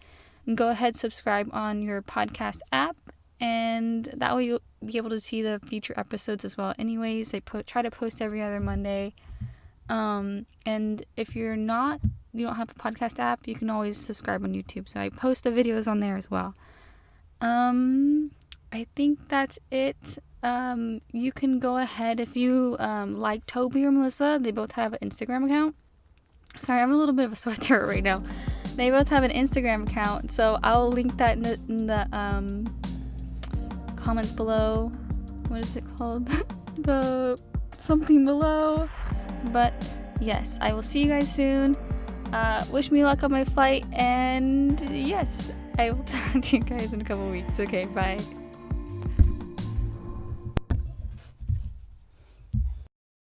go ahead, subscribe on your podcast app, and that way you'll be able to see the future episodes as well. Anyways, I try to post every other Monday. And if you don't have a podcast app, you can always subscribe on YouTube. So I post the videos on there as well. I think that's it. You can go ahead if you like Toby or Melissa. They both have an Instagram account. Sorry, I'm a little bit of a sore throat right now. They both have an Instagram account, so I'll link that in the comments below. What is it called? The something below. But yes, I will see you guys soon. Wish me luck on my flight, and yes, I will talk to you guys in a couple weeks. Okay, bye.